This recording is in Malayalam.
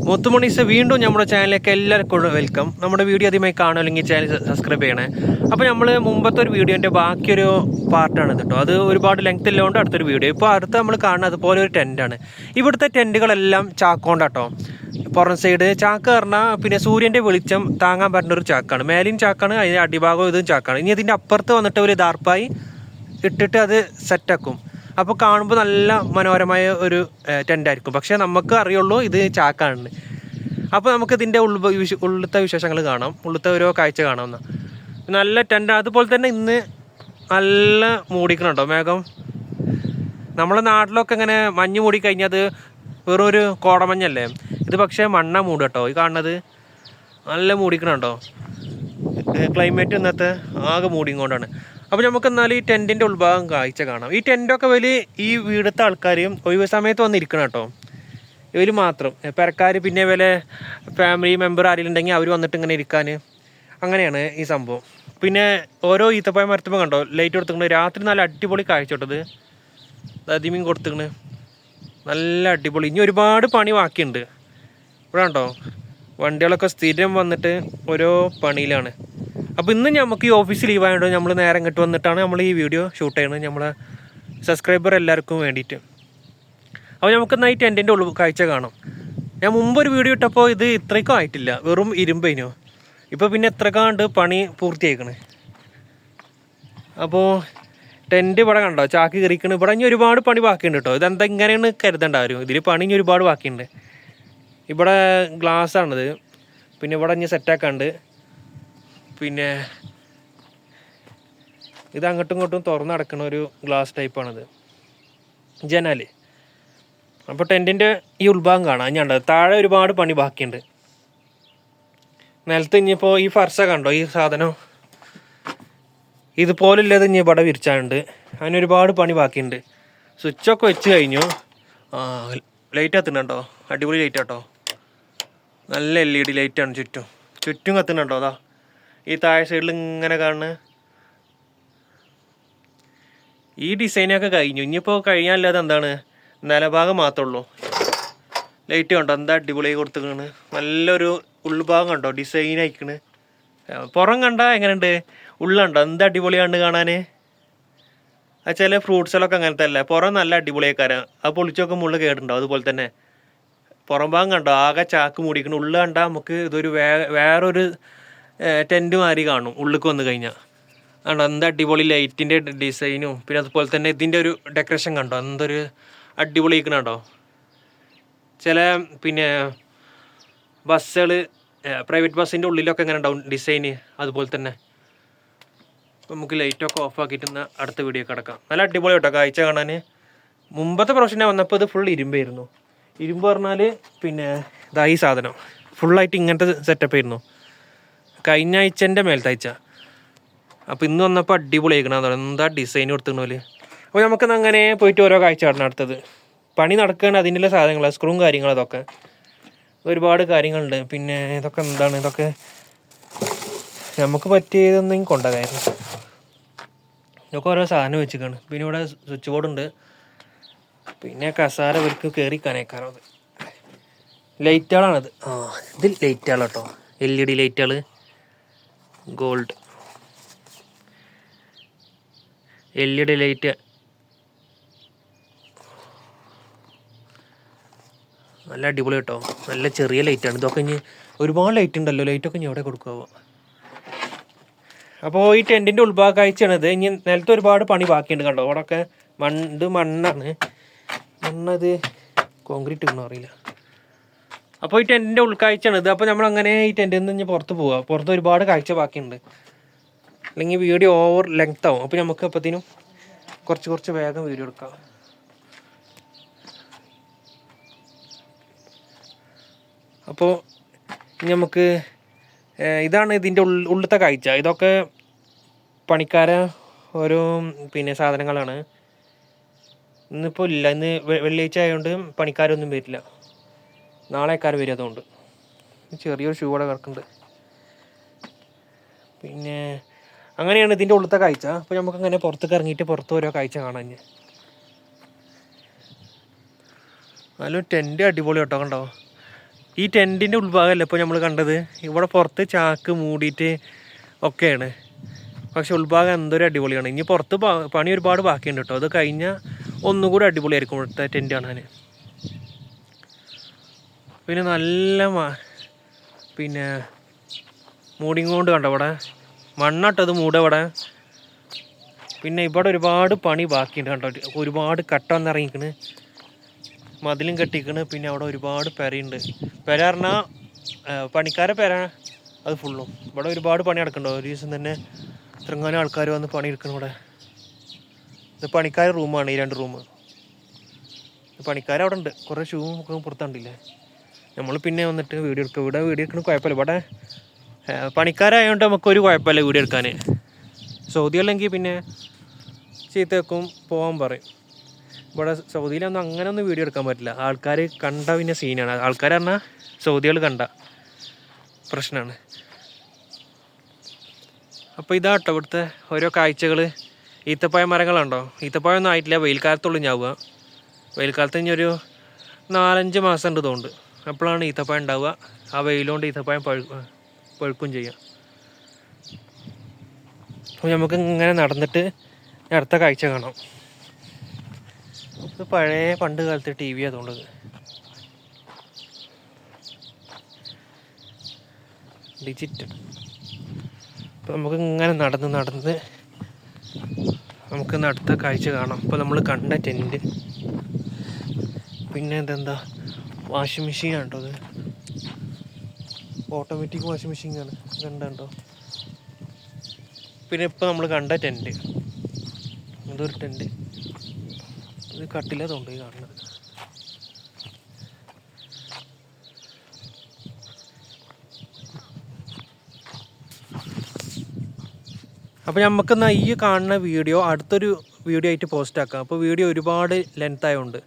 മുത്തുമണീസ് വീണ്ടും നമ്മുടെ ചാനലിലേക്ക് എല്ലാവർക്കും വെൽക്കം. നമ്മുടെ വീഡിയോ ആദ്യമായി കാണുമല്ലെങ്കിൽ ചാനൽ സബ്സ്ക്രൈബ് ചെയ്യണേ. അപ്പോൾ നമ്മൾ മുമ്പത്തെ ഒരു വീഡിയോൻ്റെ ബാക്കിയൊരു പാർട്ടാണ് കേട്ടോ. അത് ഒരുപാട് ലെങ്ത് ഇല്ലാണ്ട് അടുത്തൊരു വീഡിയോ. ഇപ്പോൾ അടുത്ത് നമ്മൾ കാണുന്നത് അതുപോലെ ഒരു ടെൻറ്റാണ്. ഇവിടുത്തെ ടെൻറ്റുകളെല്ലാം ചാക്കോണ്ടാട്ടോ. പുറം സൈഡ് ചാക്ക് പറഞ്ഞാൽ പിന്നെ സൂര്യൻ്റെ വെളിച്ചം താങ്ങാൻ പറ്റുന്ന ഒരു ചാക്കാണ്. മേലെയും ചാക്കാണ്, അതിൻ്റെ അടിഭാഗം ഇതും ചാക്കാണ്. ഇനി അതിൻ്റെ അപ്പുറത്ത് വന്നിട്ട് ഒരു ദാർപ്പായി ഇട്ടിട്ട് അത് സെറ്റാക്കും. അപ്പോൾ കാണുമ്പോൾ നല്ല മനോഹരമായ ഒരു ടെൻ്റായിരിക്കും. പക്ഷേ നമുക്ക് അറിയുള്ളൂ ഇത് ചാക്കാണ്. അപ്പോൾ നമുക്ക് ഇതിൻ്റെ ഉള്ളിലത്തെ വിശേഷങ്ങൾ കാണാം, ഉള്ളിലത്തെ ഓരോ കാഴ്ച കാണാവുന്ന നല്ല ടെൻ്റ്. അതുപോലെ തന്നെ ഇന്ന് നല്ല മൂടിക്കണുണ്ടോ മേഘം. നമ്മളെ നാട്ടിലൊക്കെ ഇങ്ങനെ മഞ്ഞ് മൂടിക്കഴിഞ്ഞാൽ അത് വെറും ഒരു കോടമഞ്ഞല്ലേ. ഇത് പക്ഷേ മണ്ണ മൂട് കേട്ടോ. ഈ കാണുന്നത് നല്ല മൂടിക്കണുണ്ടോ. ക്ലൈമറ്റ് ഇന്നത്തെ ആകെ മൂടിക്കൊണ്ടാണ്. അപ്പോൾ നമുക്ക് എന്നാൽ ഈ ടെൻറ്റിൻ്റെ ഉൾഭാഗം കാഴ്ച കാണാം. ഈ ടെൻറ്റൊക്കെ വലിയ ഈ വീടത്തെ ആൾക്കാരും ഒഴിവ് സമയത്ത് വന്നിരിക്കണം കേട്ടോ. ഇവർ മാത്രം പെരക്കാർ പിന്നെ വില ഫാമിലി മെമ്പർ ആരെങ്കിലും ഉണ്ടെങ്കിൽ അവർ വന്നിട്ട് ഇങ്ങനെ ഇരിക്കാൻ, അങ്ങനെയാണ് ഈ സംഭവം. പിന്നെ ഓരോ ഈത്തപ്പഴം മരത്തുമ്പോൾ കണ്ടോ ലൈറ്റ് കൊടുത്തിട്ടുണ്ട്. രാത്രി നല്ല അടിപൊളി കാഴ്ച കേട്ടത്. അതിമീൻ കൊടുത്തിക്കണ് നല്ല അടിപൊളി. ഇനി ഒരുപാട് പണി ബാക്കിയുണ്ട്. ഇവിടെ കണ്ടോ വണ്ടികളൊക്കെ സ്ഥിരം വന്നിട്ട് ഓരോ പണിയിലാണ്. അപ്പോൾ ഇന്ന് നമുക്ക് ഈ ഓഫീസ് ലീവായതുകൊണ്ട് നമ്മൾ നേരെ ഇങ്ങോട്ട് വന്നിട്ടാണ് നമ്മൾ ഈ വീഡിയോ ഷൂട്ട് ചെയ്യുന്നത്, നമ്മളെ സബ്സ്ക്രൈബർ എല്ലാവർക്കും വേണ്ടിയിട്ട്. അപ്പോൾ നമുക്കെന്നാൽ ഈ ടെൻറ്റിൻ്റെ ഉള്ളിൽ കാഴ്ച കാണാം. ഞാൻ മുമ്പൊരു വീഡിയോ ഇട്ടപ്പോൾ ഇത് ഇത്രയ്ക്കും ആയിട്ടില്ല, വെറും ഇരുമ്പതിനോ. ഇപ്പോൾ പിന്നെ എത്രക്കാണ്ട് പണി പൂർത്തിയായിക്കണ്. അപ്പോൾ ടെൻറ്റ് ഇവിടെ കണ്ടോ ചാക്ക് കയറിക്കണ്. ഇവിടെ ഇനി ഒരുപാട് പണി ബാക്കിയുണ്ട് കേട്ടോ. ഇതെന്താ ഇങ്ങനെയാണ് കരുതണ്ട ആരും, ഇതിൽ പണി ഇനി ഒരുപാട് ബാക്കിയുണ്ട്. ഇവിടെ ഗ്ലാസ്സാണിത്. പിന്നെ ഇവിടെ ഇനി സെറ്റാക്കാണ്ട്. പിന്നെ ഇത് അങ്ങോട്ടും ഇങ്ങോട്ടും തുറന്ന് നടക്കുന്ന ഒരു ഗ്ലാസ് ടൈപ്പാണിത്, ജനാൽ. അപ്പോൾ ടെൻറ്റിൻ്റെ ഈ ഉൾഭാഗം കാണാം. ഞാൻ താഴെ ഒരുപാട് പണി ബാക്കിയുണ്ട്. നിലത്ത് ഇനിയിപ്പോൾ ഈ ഫർസ കണ്ടോ, ഈ സാധനം ഇതുപോലുള്ളത് ഇനി ഇവിടെ വിരിച്ചാണ്ട്. അതിനൊരുപാട് പണി ബാക്കിയുണ്ട്. സ്വിച്ചൊക്കെ വെച്ച് കഴിഞ്ഞു. ലൈറ്റ് കത്തുന്നുണ്ടോ, അടിപൊളി ലൈറ്റ് കേട്ടോ. നല്ല LED ലൈറ്റാണ് ചുറ്റും കത്തുന്നുണ്ടോ. അതാ ഈ താഴെ സൈഡിൽ ഇങ്ങനെ കാണുന്നത്. ഈ ഡിസൈനൊക്കെ കഴിഞ്ഞു. ഇനിയിപ്പോൾ കഴിയാനല്ലാതെ എന്താണ്, നിലഭാഗം മാത്രമേ ഉള്ളൂ. ലൈറ്റ് കണ്ടോ എന്താ അടിപൊളിയായി കൊടുത്തിരിക്കണ്. നല്ലൊരു ഉൾഭാഗം കണ്ടോ ഡിസൈൻ അയക്കണ്. പുറം കണ്ടാൽ എങ്ങനെയുണ്ട്, ഉള്ളുണ്ടോ എന്താ അടിപൊളിയാണ് കാണാൻ. ആ ചില ഫ്രൂട്ട്സുകളൊക്കെ അങ്ങനത്തെ അല്ലേ, പുറം നല്ല അടിപൊളിയാക്കാരാണ്. ആ പൊളിച്ചൊക്കെ മുകളിൽ കേടുണ്ടാവും. അതുപോലെ തന്നെ പുറം ഭാഗം കണ്ടോ ആകെ ചാക്ക് മൂടിക്കണം. ഉള്ളിൽ കണ്ടാൽ നമുക്ക് ഇതൊരു വേറൊരു ടെൻറ്റ് മാതിരി കാണും ഉള്ളിലേക്ക് വന്നു കഴിഞ്ഞാൽ. കണ്ടോ എന്താ അടിപൊളി ലൈറ്റിൻ്റെ ഡിസൈനും പിന്നെ അതുപോലെ തന്നെ ഇതിൻ്റെ ഒരു ഡെക്കറേഷൻ കണ്ടോ എന്തൊരു അടിപൊളി കണ്ടോ. ചില പിന്നെ ബസ്സുകൾ പ്രൈവറ്റ് ബസ്സിൻ്റെ ഉള്ളിലൊക്കെ എങ്ങനെ ഉണ്ടാവും ഡിസൈന്, അതുപോലെ തന്നെ. നമുക്ക് ലൈറ്റൊക്കെ ഓഫാക്കിയിട്ട് അടുത്ത വീഡിയോ കിടക്കാം. നല്ല അടിപൊളി കേട്ടോ കാഴ്ച കാണാൻ. മുമ്പത്തെ പ്രാവശ്യം വന്നപ്പോൾ ഇത് ഫുൾ ഇരുമ്പായിരുന്നു. ഇരുമ്പ് പറഞ്ഞാൽ പിന്നെ ഇതാ ഈ സാധനം ഫുള്ളായിട്ട് ഇങ്ങനത്തെ സെറ്റപ്പ് ആയിരുന്നു കഴിഞ്ഞ ആഴ്ചൻ്റെ മേലത്തെ ആഴ്ച. അപ്പോൾ ഇന്ന് വന്നപ്പോൾ അടിപൊളിയാക്കണം എന്താ ഡിസൈൻ കൊടുത്തിരുന്നോല്. അപ്പോൾ നമുക്കിന്ന് അങ്ങനെ പോയിട്ട് ഓരോ കാഴ്ച കാണണം. അടുത്തത് പണി നടക്കുകയാണ്, അതിൻ്റെ സാധനങ്ങൾ സ്ക്രൂവും കാര്യങ്ങളും അതൊക്കെ ഒരുപാട് കാര്യങ്ങളുണ്ട്. പിന്നെ ഇതൊക്കെ എന്താണ്, ഇതൊക്കെ നമുക്ക് പറ്റിയതൊന്നും കൊണ്ടുപോകായിരുന്നു. ഇതൊക്കെ ഓരോ സാധനം വെച്ചിക്കാണ്. പിന്നെ ഇവിടെ സ്വിച്ച് ബോർഡ് ഉണ്ട്. പിന്നെ കസാര വർക്ക് കയറി കനേക്കാറോ. അത് ലൈറ്റുകളാണത്. ഇത് ലൈറ്റുകൾ കേട്ടോ, LED ലൈറ്റുകൾ ഗോൾഡ് LED ലൈറ്റ്. നല്ല അടിപൊളി കേട്ടോ, നല്ല ചെറിയ ലൈറ്റാണ്. ഇതൊക്കെ ഇനി ഒരുപാട് ലൈറ്റ് ഉണ്ടല്ലോ, ലൈറ്റൊക്കെ ഇനി എവിടെ കൊടുക്കാവോ. അപ്പോൾ ഈ ടെൻറ്റിൻ്റെ ഉൾഭാഗ കാഴ്ചയാണിത്. ഇനി നിലത്ത് ഒരുപാട് പണി ബാക്കിയുണ്ട് കണ്ടോ. അവിടെയൊക്കെ മണ്ണാണ്. മണ്ണത് കോൺക്രീറ്റ് ഇടണോ അറിയില്ല. അപ്പോൾ ഈ ടെൻറ്റിൻ്റെ ഉൾക്കാഴ്ചയാണിത്. അപ്പോൾ നമ്മളങ്ങനെ ഈ ടെൻറ്റിൽ നിന്ന് ഇനി പുറത്ത് പോവുക. പുറത്ത് ഒരുപാട് കാഴ്ച ബാക്കിയുണ്ട്, അല്ലെങ്കിൽ വീഡിയോ ഓവർ ലെങ്ത് ആവും. അപ്പോൾ നമുക്ക് അപ്പത്തിനും കുറച്ച് വേഗം വീഡിയോ എടുക്കാം. അപ്പോൾ ഇനി നമുക്ക് ഇതാണ് ഇതിൻ്റെ ഉള്ളിലത്തെ കാഴ്ച. ഇതൊക്കെ പണിക്കാരെ ഓരോ പിന്നെ സാധനങ്ങളാണ്. ഇന്നിപ്പോൾ ഇല്ല, ഇന്ന് വെള്ളിയാഴ്ച ആയതുകൊണ്ട് പണിക്കാരൊന്നും വരില്ല. നാളെക്കാർ വരും. അതുകൊണ്ട് ചെറിയൊരു ഷൂ കൂടെ കിടക്കുന്നുണ്ട്. പിന്നെ അങ്ങനെയാണ് ഇതിൻ്റെ ഉള്ളിലത്തെ കാഴ്ച. അപ്പോൾ നമുക്കങ്ങനെ പുറത്തേക്ക് ഇറങ്ങിയിട്ട് പുറത്ത് ഓരോ കാഴ്ച കാണാൻ. നല്ലൊരു ടെൻറ്റ് അടിപൊളി കേട്ടോ. കണ്ടോ ഈ ടെൻറ്റിൻ്റെ ഉൾഭാഗമല്ല ഇപ്പോൾ നമ്മൾ കണ്ടത്. ഇവിടെ പുറത്ത് ചാക്ക് മൂടിയിട്ട് ഒക്കെയാണ്. പക്ഷെ ഉൾഭാഗം എന്തൊരു അടിപൊളിയാണ്. ഇനി പുറത്ത് പണി ഒരുപാട് ബാക്കിയുണ്ട് കേട്ടോ. അത് കഴിഞ്ഞാൽ ഒന്നുകൂടി അടിപൊളിയായിരിക്കും ഇവിടുത്തെ ടെൻറ്റ് കാണാൻ. പിന്നെ നല്ല പിന്നെ മൂടിങ് കൊണ്ട് കണ്ടോ ഇവിടെ മണ്ണാട്ടത് മൂട ഇവിടെ. പിന്നെ ഇവിടെ ഒരുപാട് പണി ബാക്കിയുണ്ട് കണ്ടോ. ഒരുപാട് കട്ട വന്നിറങ്ങിക്കണ്, മതിലും കെട്ടിക്കണ്. പിന്നെ അവിടെ ഒരുപാട് പെരയുണ്ട്. പെര പറഞ്ഞാൽ പണിക്കാരെ പെര അത് ഫുള്ളും. ഇവിടെ ഒരുപാട് പണി നടക്കുന്നുണ്ടോ. ഒരു ദിവസം തന്നെ ഇത്രങ്ങാനും ആൾക്കാർ വന്ന് പണി എടുക്കണം ഇവിടെ. ഇത് പണിക്കാരുടെ റൂമാണ്, ഈ 2 റൂം. പണിക്കാരവിടെ ഉണ്ട്. കുറേ ഷൂ ഒക്കെ പുറത്തുണ്ടില്ലേ. നമ്മൾ പിന്നെ വന്നിട്ട് വീഡിയോ എടുക്കുക. ഇവിടെ വീഡിയോ എടുക്കണ കുഴപ്പമില്ല. ഇവിടെ പണിക്കാരായതുകൊണ്ട് നമുക്കൊരു കുഴപ്പമില്ല വീഡിയോ എടുക്കാൻ. സൗദി അല്ലെങ്കിൽ പിന്നെ ചീത്ത വെക്കും, പോകാൻ പറയും. ഇവിടെ സൗദിയിലൊന്നും അങ്ങനെ ഒന്നും വീഡിയോ എടുക്കാൻ പറ്റില്ല. ആൾക്കാർ കണ്ട പിന്നെ സീനാണ്. ആൾക്കാർ പറഞ്ഞാൽ സൗദികൾ കണ്ട പ്രശ്നമാണ്. അപ്പോൾ ഇതാട്ടോ ഇവിടുത്തെ ഓരോ കാഴ്ചകൾ. ഈത്തപ്പഴ മരങ്ങളുണ്ടോ. ഈത്തപ്പഴം ഒന്നും ആയിട്ടില്ല, വെയിൽക്കാലത്തുള്ളൂ ഞാവുക. വെയിൽക്കാലത്ത് ഇനി ഒരു 4-5 മാസം ഉണ്ട് തോന്നുന്നുണ്ട്. അപ്പോഴാണ് ഈത്തപ്പഴം ഉണ്ടാവുക. ആ വെയിലുകൊണ്ട് ഈത്തപ്പഴം പഴുക്കും ചെയ്യാം. അപ്പോൾ നമുക്ക് ഇങ്ങനെ നടന്നിട്ട് അടുത്ത കാഴ്ച കാണാം. ഇത് പഴയ പണ്ട് കാലത്തെ TV അതുകൊണ്ട് ഡിജിറ്റൽ. അപ്പോൾ നമുക്ക് ഇങ്ങനെ നടന്ന് നമുക്ക് അടുത്ത കാഴ്ച കാണാം. ഇപ്പോൾ നമ്മൾ കണ്ട ടെൻറ്റ്. പിന്നെ ഇതെന്താ വാഷിംഗ് മെഷീൻ ആണോ അത്. ഓട്ടോമാറ്റിക് വാഷിംഗ് മെഷീനാണ് കണ്ടോ. പിന്നെ ഇപ്പോൾ നമ്മൾ കണ്ട ടെൻറ്റ്, ഇതൊരു ടെൻറ്റ്. ഇത് കട്ടിലതുകൊണ്ട് ഈ കാണുന്നത്. അപ്പോൾ നമുക്കെന്നാൽ ഈ കാണുന്ന വീഡിയോ അടുത്തൊരു വീഡിയോ ആയിട്ട് പോസ്റ്റ് ആക്കാം. അപ്പോൾ വീഡിയോ ഒരുപാട് ലെങ്ത് ആയതുകൊണ്ട്